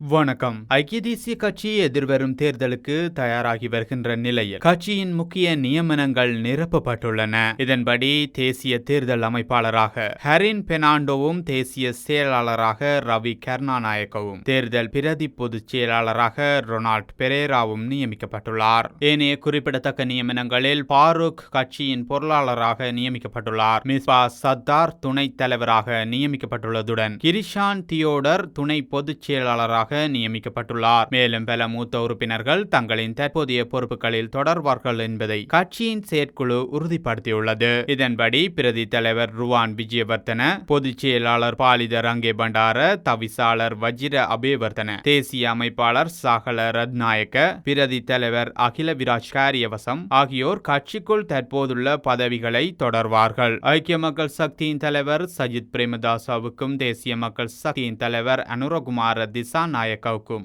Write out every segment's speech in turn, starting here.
வணக்கம். ஐக்கிய தேசிய கட்சி எதிர்வரும் தேர்தலுக்கு தயாராகி வருகின்ற நிலையில் கட்சியின் முக்கிய நியமனங்கள் நிரப்பப்பட்டுள்ளன. இதன்படி தேசிய தேர்தல் அமைப்பாளராக ஹரின் பெர்னாண்டோவும் தேசிய செயலாளராக ரவி கருணாநாயக்கவும் தேர்தல் பிரதி பொதுச் செயலாளராக ரொனால்ட் பெரேராவும் நியமிக்கப்பட்டுள்ளார். ஏனைய குறிப்பிடத்தக்க நியமனங்களில் பாரூக் கட்சியின் பொருளாளராக நியமிக்கப்பட்டுள்ளார். மிஸ்பா சத்தார் துணைத் தலைவராக நியமிக்கப்பட்டுள்ளதுடன் கிரிஷான் தியோடர் துணை பொதுச் செயலாளராக நியமிக்கப்பட்டுள்ளார். மேலும் பல மூத்த உறுப்பினர்கள் தங்களின் தற்போதைய பொறுப்புகளில் தொடர்வார்கள் என்பதை கட்சியின் செயற்குழு உறுதிப்படுத்தியுள்ளது. இதன்படி பிரதி தலைவர் ருவான் விஜயவர்தன, பொதுச் செயலாளர் பாலித ரங்கே பண்டார, தவிசாளர் வஜிர அபேவர்தன, தேசிய அமைப்பாளர் சாகல ரத்நாயக்க, பிரதி தலைவர் அகில விராஜ் காரியவசம் ஆகியோர் கட்சிக்குள் தற்போதுள்ள பதவிகளை தொடர்வார்கள். ஐக்கிய மக்கள் சக்தியின் தலைவர் சஜித் பிரேமதாசவுக்கும் தேசிய மக்கள் சக்தியின் தலைவர் அனுரகுமார திசாநாயக்கவுக்கும்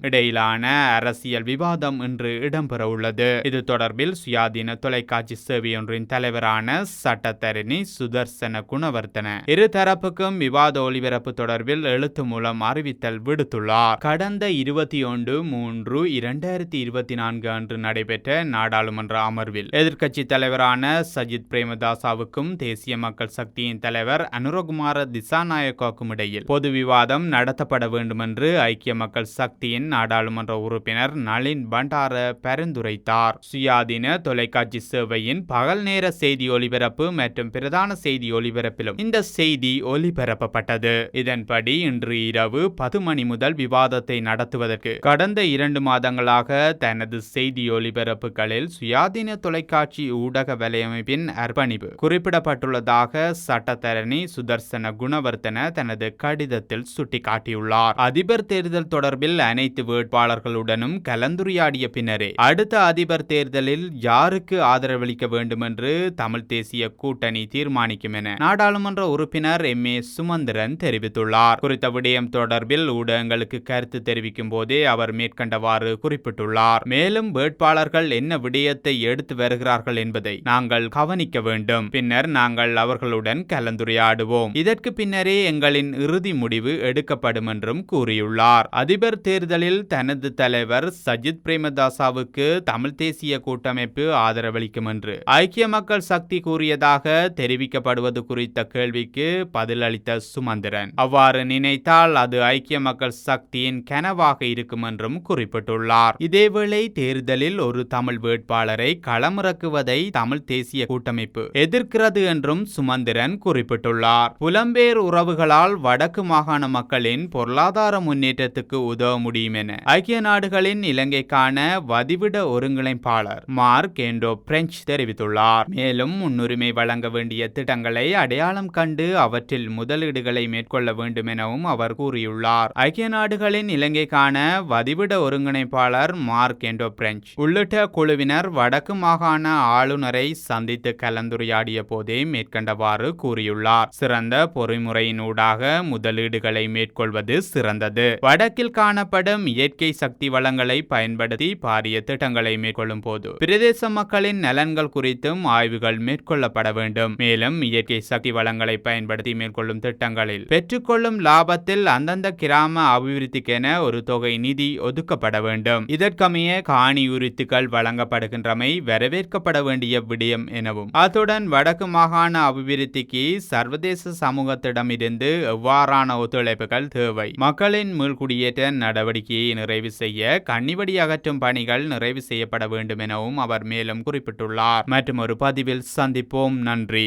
இடையிலான அரசியல் விவாதம் இன்று இடம்பெற உள்ளது. இது தொடர்பில் சுயாதீன தொலைக்காட்சி சேவையொன்றின் தலைவரான சட்டத்தரணி சுதர்சன குணவர்த்தன இரு தரப்புக்கும் விவாத ஒளிபரப்பு தொடர்பில் எழுத்து மூலம் அறிவித்தல் விடுத்துள்ளார். கடந்த 21/3/2024 அன்று நடைபெற்ற நாடாளுமன்ற அமர்வில் எதிர்க்கட்சி தலைவரான சஜித் பிரேமதாசவுக்கும் தேசிய மக்கள் சக்தியின் தலைவர் அனுரகுமார திசாநாயக்கவுக்கும் இடையில் பொது விவாதம் நடத்தப்பட வேண்டும் என்று ஐக்கிய மக்கள் சக்தியின் நாடாளுமன்ற உறுப்பினர் நளின் பண்டார பரிந்துரைத்தார். சுயாதீன தொலைக்காட்சி சேவையின் பகல் நேர செய்தி ஒலிபரப்பு மற்றும் பிரதான செய்தி ஒலிபரப்பிலும் இந்த செய்தி ஒலிபரப்பப்பட்டது. இதன்படி இன்று இரவு 10 மணி முதல் விவாதத்தை நடத்துவதற்கு கடந்த 2 மாதங்களாக தனது செய்தி ஒலிபரப்புகளில் சுயாதீன தொலைக்காட்சி ஊடக வலையமைப்பின் அர்ப்பணிப்பு குறிப்பிடப்பட்டுள்ளதாக சட்டத்தரணி சுதர்சன குணவர்த்தன தனது கடிதத்தில் சுட்டிக்காட்டியுள்ளார். அதிபர் தேர்தல் தொடர்பில் அனைத்து வேட்பாளர்களுடனும் கலந்துரையாடிய பின்னரே அடுத்த அதிபர் தேர்தலில் யாருக்கு ஆதரவளிக்க வேண்டும் என்று தமிழ் தேசிய கூட்டணி தீர்மானிக்கும் என நாடாளுமன்ற உறுப்பினர் எம். ஏ. சுமந்திரன் தெரிவித்துள்ளார். குறித்த விடயம் தொடர்பில் ஊடகங்களுக்கு கருத்து தெரிவிக்கும் போதே அவர் மேற்கண்டவாறு குறிப்பிட்டுள்ளார். மேலும் வேட்பாளர்கள் என்ன விடயத்தை எடுத்து வருகிறார்கள் என்பதை நாங்கள் கவனிக்க வேண்டும். பின்னர் நாங்கள் அவர்களுடன் கலந்துரையாடுவோம். இதற்கு பின்னரே எங்களின் இறுதி முடிவு எடுக்கப்படும் என்றும் கூறியுள்ளார். அதிபர் தேர்தலில் தனது தலைவர் சஜித் பிரேமதாசவுக்கு தமிழ் தேசிய கூட்டமைப்பு ஆதரவளிக்கும் என்று ஐக்கிய மக்கள் சக்தி கூறியதாக தெரிவிக்கப்படுவது குறித்த கேள்விக்கு பதிலளித்த சுமந்திரன் அவ்வாறு நினைத்தால் அது ஐக்கிய மக்கள் சக்தியின் கனவாக இருக்கும் என்றும் குறிப்பிட்டுள்ளார். இதேவேளை தேர்தலில் ஒரு தமிழ் வேட்பாளரை களமிறக்குவதை தமிழ் தேசிய கூட்டமைப்பு எதிர்க்கிறது என்றும் சுமந்திரன் குறிப்பிட்டுள்ளார். புலம்பெயர் உறவுகளால் வடக்கு மாகாண மக்களின் பொருளாதார முன்னேற்றத்துக்கு உதவ முடியும் என ஐக்கிய நாடுகளின் இலங்கைக்கான வதிவிட ஒருங்கிணைப்பாளர் மார்க் என்டோ பிரெஞ்ச் தெரிவித்துள்ளார். மேலும் முன்னுரிமை வழங்க வேண்டிய திட்டங்களை அடையாளம் கண்டு அவற்றில் முதலீடுகளை மேற்கொள்ள வேண்டும் எனவும் அவர் கூறியுள்ளார். ஐக்கிய நாடுகளின் இலங்கைக்கான வதிவிட ஒருங்கிணைப்பாளர் மார்க் என்டோ பிரெஞ்ச் உள்ளிட்ட குழுவினர் வடக்கு மாகாண ஆளுநரை சந்தித்து கலந்துரையாடிய போதே மேற்கண்டவாறு கூறியுள்ளார். சிறந்த பொறிமுறையினூடாக முதலீடுகளை மேற்கொள்வது சிறந்தது. வடக்கில் காணப்படும் இயற்கை சக்தி வளங்களை பயன்படுத்தி பாரிய திட்டங்களை மேற்கொள்ளும் போது பிரதேச மக்களின் நலன்கள் குறித்தும் ஆய்வுகள் மேற்கொள்ளப்பட வேண்டும். மேலும் இயற்கை சக்தி வளங்களை பயன்படுத்தி மேற்கொள்ளும் திட்டங்களில் பெற்றுக்கொள்ளும் லாபத்தில் அந்தந்த கிராம அபிவிருத்திக்கென ஒரு தொகை நிதி ஒதுக்கப்பட வேண்டும். இதற்கமைய காணி உரித்துகள் வழங்கப்படுகின்றமை வரவேற்கப்பட வேண்டிய விடயம் எனவும் அத்துடன் வடக்கு மாகாண அபிவிருத்திக்கு சர்வதேச சமூகத்திடமிருந்து எவ்வாறான ஒத்துழைப்புகள் தேவை, மக்களின் மீள்குடியேற்ற நடவடிக்கையை நிறைவு செய்ய கண்ணிவடி அகற்றும் பணிகள் நிறைவு செய்யப்பட வேண்டும் எனவும் அவர் மேலும் குறிப்பிட்டுள்ளார். மற்றும் ஒரு பதிவில் சந்திப்போம். நன்றி.